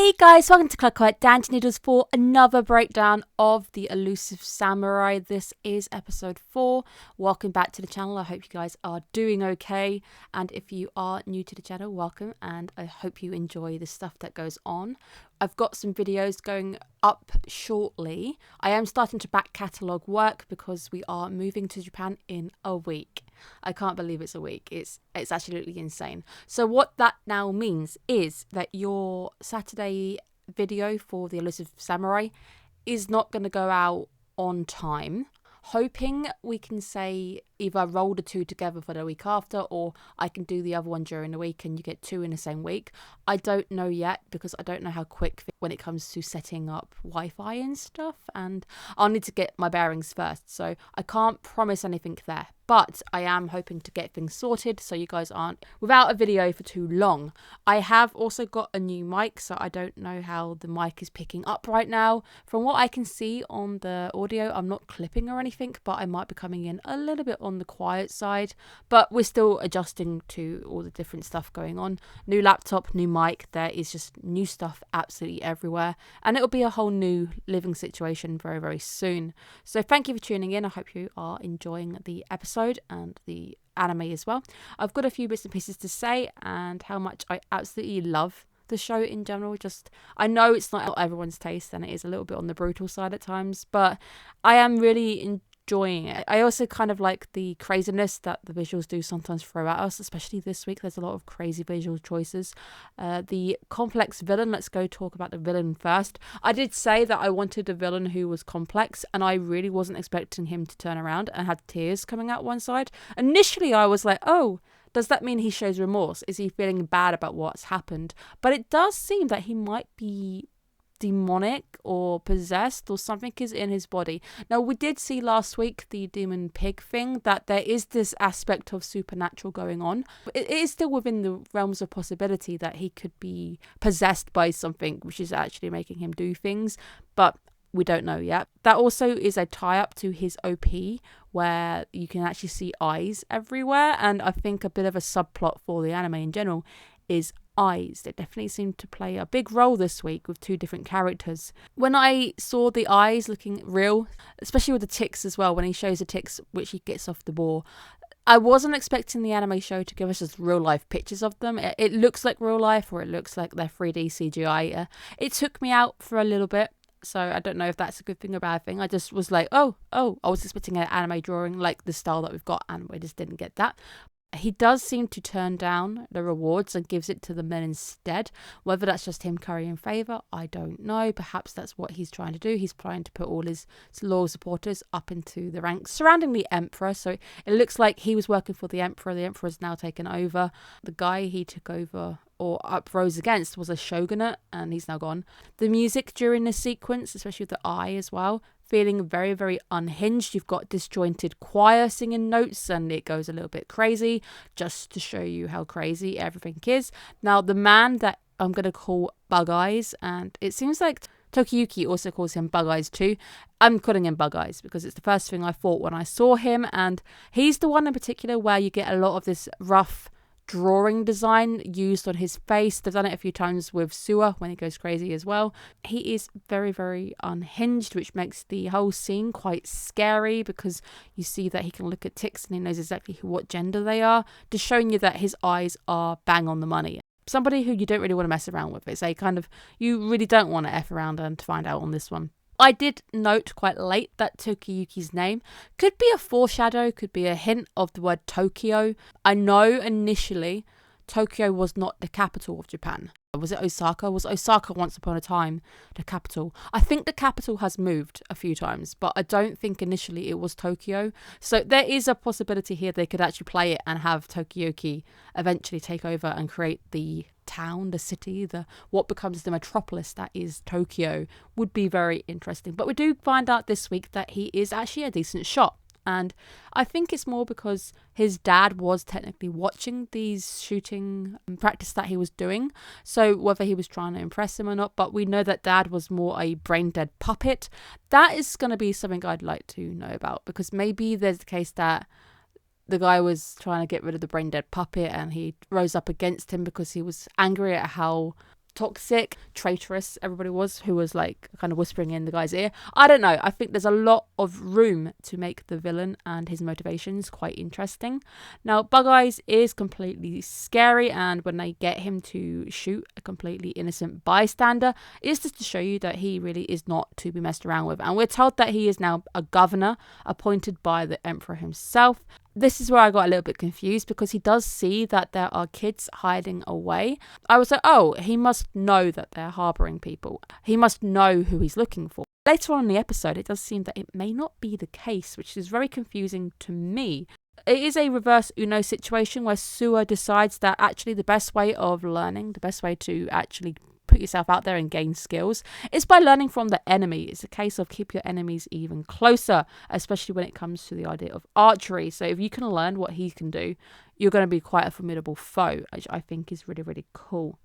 Hey guys, welcome to Clockwork, Noodles for another breakdown of the Elusive Samurai. This is episode 4. Welcome back to the channel. I hope you guys are doing okay. And if you are new to the channel, welcome. And I hope you enjoy the stuff that goes on. I've got some videos going up shortly. I am starting to back catalogue work because we are moving to Japan in a week. I can't believe it's a week. It's absolutely insane. So what that now means is that your Saturday video for the Elusive Samurai is not going to go out on time. Hoping we can say either roll the two together for the week after, or I can do the other one during the week and you get two in the same week. I don't know yet because I don't know how quick when it comes to setting up Wi-Fi and stuff, and I'll need to get my bearings first, so I can't promise anything there. But I am hoping to get things sorted so you guys aren't without a video for too long. I have also got a new mic, so I don't know how the mic is picking up right now. From what I can see on the audio, I'm not clipping or anything, but I might be coming in a little bit on the quiet side. But we're still adjusting to all the different stuff going on. New laptop, new mic, there is just new stuff absolutely everywhere. And it'll be a whole new living situation very, very soon. So thank you for tuning in. I hope you are enjoying the episode and the anime as well. I've got a few bits and pieces to say and how much I absolutely love the show in general. Just, I know it's not everyone's taste and it is a little bit on the brutal side at times, but I am really enjoying it. I also kind of like the craziness that the visuals do sometimes throw at us, especially this week. There's a lot of crazy visual choices. The complex villain, let's go talk about the villain first. I did say that I wanted a villain who was complex, and I really wasn't expecting him to turn around and have tears coming out one side. Initially I was like, oh, does that mean he shows remorse? Is he feeling bad about what's happened? But it does seem that he might be demonic or possessed, or something is in his body. Now, we did see last week the demon pig thing, that there is this aspect of supernatural going on. It is still within the realms of possibility that he could be possessed by something which is actually making him do things, but we don't know yet. That also is a tie-up to his OP, where you can actually see eyes everywhere, and I think a bit of a subplot for the anime in general is eyes. They definitely seem to play a big role this week with two different characters. When I saw the eyes looking real, especially with the ticks as well, when he shows the ticks which he gets off the ball, I wasn't expecting the anime show to give us just real life pictures of them. It looks like real life, or it looks like they're 3D CGI. It took me out for a little bit. So I don't know if that's a good thing or bad thing. I just was like, oh, I was expecting an anime drawing like the style that we've got, and we just didn't get that. He does seem to turn down the rewards and gives it to the men instead. Whether that's just him currying favour, I don't know. Perhaps that's what he's trying to do. He's trying to put all his loyal supporters up into the ranks surrounding the Emperor. So it looks like he was working for the Emperor. The Emperor's now taken over. The guy he took over or uprose against was a shogunate, and he's now gone. The music during this sequence, especially with the eye as well, feeling very, very unhinged. You've got disjointed choir singing notes, and it goes a little bit crazy, just to show you how crazy everything is. Now, the man that I'm going to call Bug Eyes, and it seems like Tokiyuki also calls him Bug Eyes too. I'm calling him Bug Eyes because it's the first thing I thought when I saw him, and he's the one in particular where you get a lot of this rough drawing design used on his face. They've done it a few times with Suwa when he goes crazy as well. He is very, very unhinged, which makes the whole scene quite scary because you see that he can look at ticks and he knows exactly what gender they are, just showing you that his eyes are bang on the money. Somebody who you don't really want to mess around with. It's a kind of, you really don't want to F around and to find out on this one. I did note quite late that Tokiyuki's name could be a foreshadow, could be a hint of the word Tokyo. I know initially Tokyo was not the capital of Japan. Was it Osaka? Was Osaka once upon a time the capital? I think the capital has moved a few times, but I don't think initially it was Tokyo. So there is a possibility here they could actually play it and have Tokiyuki eventually take over and create the town, the city, what becomes the metropolis that is Tokyo. Would be very interesting. But we do find out this week that he is actually a decent shot. And I think it's more because his dad was technically watching these shooting practice that he was doing. So whether he was trying to impress him or not, but we know that dad was more a brain dead puppet. That is going to be something I'd like to know about, because maybe there's the case that the guy was trying to get rid of the brain dead puppet and he rose up against him because he was angry at how toxic, traitorous everybody was, who was like kind of whispering in the guy's ear. I don't know. I think there's a lot of room to make the villain and his motivations quite interesting. Now, Bug Eyes is completely scary, and when they get him to shoot a completely innocent bystander, it's just to show you that he really is not to be messed around with. And we're told that he is now a governor appointed by the Emperor himself. This is where I got a little bit confused, because he does see that there are kids hiding away. I was like, oh, he must know that they're harbouring people. He must know who he's looking for. Later on in the episode, it does seem that it may not be the case, which is very confusing to me. It is a reverse Uno situation where Sua decides that actually the best way of learning, the best way to actually put yourself out there and gain skills is by learning from the enemy. It's a case of keep your enemies even closer, especially when it comes to the idea of archery. So if you can learn what he can do, you're going to be quite a formidable foe, which I think is really, really cool.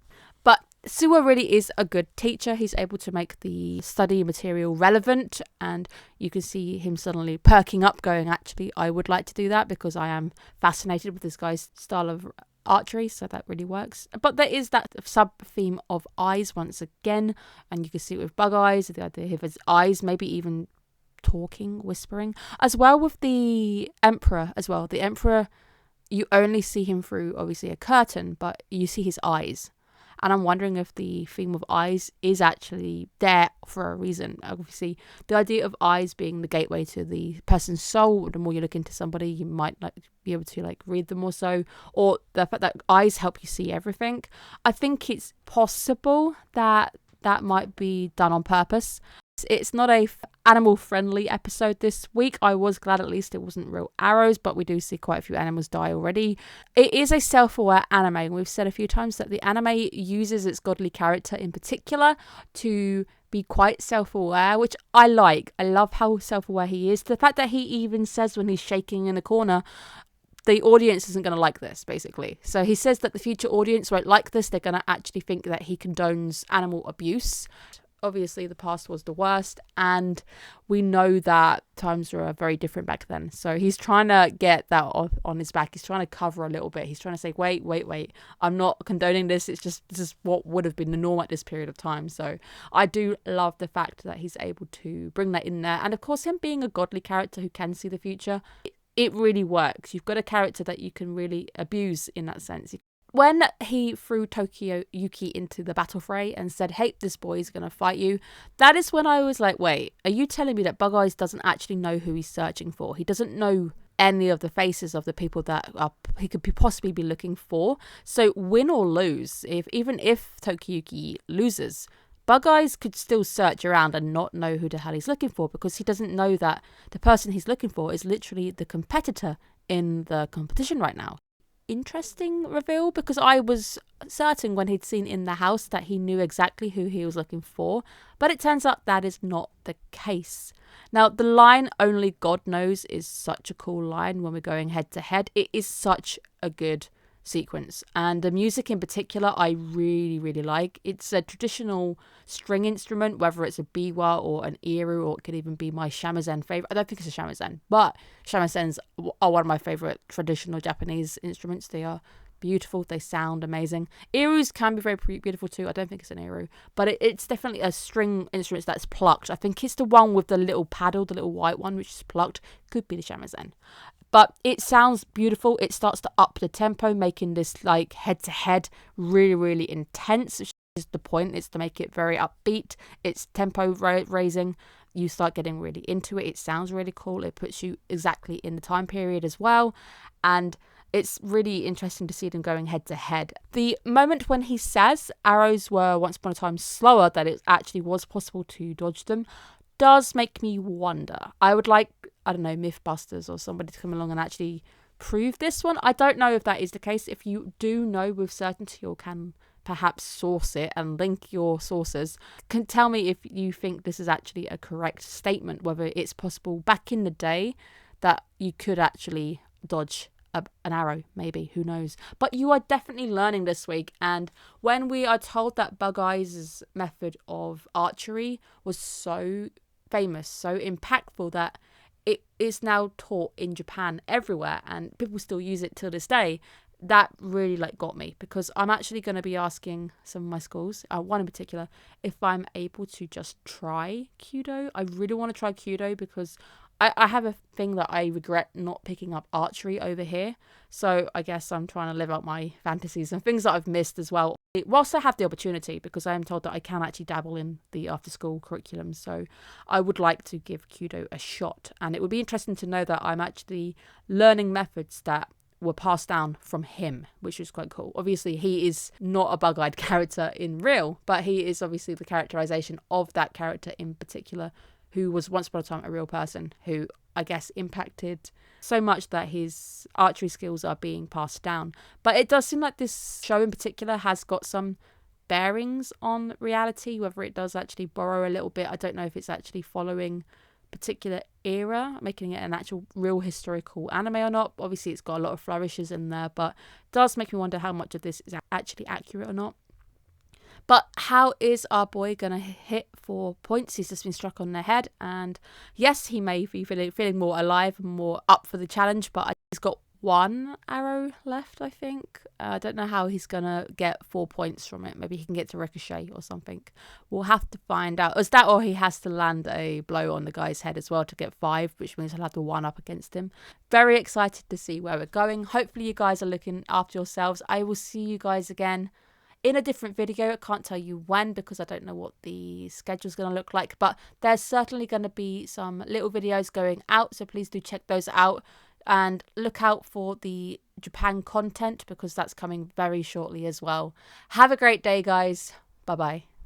But Sua really is a good teacher. He's able to make the study material relevant, and you can see him suddenly perking up going, actually, I would like to do that because I am fascinated with this guy's style of archery, so that really works. But there is that sub-theme of eyes once again, and you can see it with Bug Eyes, the idea of his eyes maybe even talking, whispering, as well with the Emperor as well. The Emperor, you only see him through obviously a curtain, but you see his eyes. And I'm wondering if the theme of eyes is actually there for a reason. Obviously, the idea of eyes being the gateway to the person's soul. The more you look into somebody, you might be able to read them more so. Or the fact that eyes help you see everything. I think it's possible that that might be done on purpose. It's not a animal-friendly episode this week. I was glad at least it wasn't real arrows, but we do see quite a few animals die already. It is a self-aware anime, and we've said a few times that the anime uses its godly character in particular to be quite self-aware, which I like. I love how self-aware he is. The fact that he even says when he's shaking in a corner, the audience isn't going to like this, basically. So he says that the future audience won't like this. They're going to actually think that he condones animal abuse. Obviously, the past was the worst, and we know that times were very different back then. So he's trying to get that on his back. He's trying to cover a little bit. He's trying to say, wait. I'm not condoning this. It's just, this is what would have been the norm at this period of time. So I do love the fact that he's able to bring that in there. And of course, him being a godly character who can see the future, it really works. You've got a character that you can really abuse in that sense. When he threw Tokyo Yuki into the battle fray and said, hey, this boy is going to fight you, that is when I was like, wait, are you telling me that Bug Eyes doesn't actually know who he's searching for? He doesn't know any of the faces of the people that he could possibly be looking for. So win or lose, even if Tokyo Yuki loses, Bug Eyes could still search around and not know who the hell he's looking for, because he doesn't know that the person he's looking for is literally the competitor in the competition right now. Interesting reveal, because I was certain when he'd seen in the house that he knew exactly who he was looking for, but it turns out that is not the case. Now, the line "only God knows" is such a cool line when we're going head to head. It is such a good sequence, and the music in particular I really like. It's a traditional string instrument, whether it's a biwa or an iru, or it could even be my shamisen favorite. I don't think it's a shamisen, but shamisen are one of my favorite traditional Japanese instruments. They are beautiful, they sound amazing. Irus can be very beautiful too. I don't think it's an iru, but it's definitely a string instrument that's plucked. I think it's the one with the little paddle, the little white one, which is plucked. Could be the shamisen. But it sounds beautiful. It starts to up the tempo, making this head-to-head really intense, which is the point. It's to make it very upbeat. It's tempo raising. You start getting really into it. It sounds really cool. It puts you exactly in the time period as well. And it's really interesting to see them going head-to-head. The moment when he says arrows were once upon a time slower, that it actually was possible to dodge them, does make me wonder. I would like, I don't know, Mythbusters or somebody to come along and actually prove this one. I don't know if that is the case. If you do know with certainty, or can perhaps source it and link your sources, can tell me if you think this is actually a correct statement, whether it's possible back in the day that you could actually dodge an arrow, maybe, who knows. But you are definitely learning this week, and when we are told that Bug Eyes' method of archery was so famous, so impactful, that it is now taught in Japan everywhere and people still use it till this day, that really like got me, because I'm actually going to be asking some of my schools, one in particular, if I'm able to just try Kudo. I really want to try Kudo because I have a thing that I regret not picking up archery over here. So I guess I'm trying to live out my fantasies and things that I've missed as well, whilst I have the opportunity, because I am told that I can actually dabble in the after school curriculum. So I would like to give Kudo a shot, and it would be interesting to know that I'm actually learning methods that were passed down from him, which is quite cool. Obviously, he is not a bug-eyed character in real, but he is obviously the characterization of that character in particular, who was once upon a time a real person who, I guess, impacted so much that his archery skills are being passed down. But it does seem like this show in particular has got some bearings on reality, whether it does actually borrow a little bit. I don't know if it's actually following particular era, making it an actual real historical anime or not. Obviously, it's got a lot of flourishes in there, but it does make me wonder how much of this is actually accurate or not. But how is our boy going to hit 4 points? He's just been struck on the head. And yes, he may be feeling more alive and more up for the challenge, but he's got 1 arrow left, I think. I don't know how he's going to get 4 points from it. Maybe he can get to ricochet or something. We'll have to find out. Is that, or he has to land a blow on the guy's head as well to get 5, which means he'll have to 1 up against him. Very excited to see where we're going. Hopefully you guys are looking after yourselves. I will see you guys again in a different video. I can't tell you when because I don't know what the schedule's going to look like, but there's certainly going to be some little videos going out, so please do check those out and look out for the Japan content because that's coming very shortly as well. Have a great day, guys. Bye bye.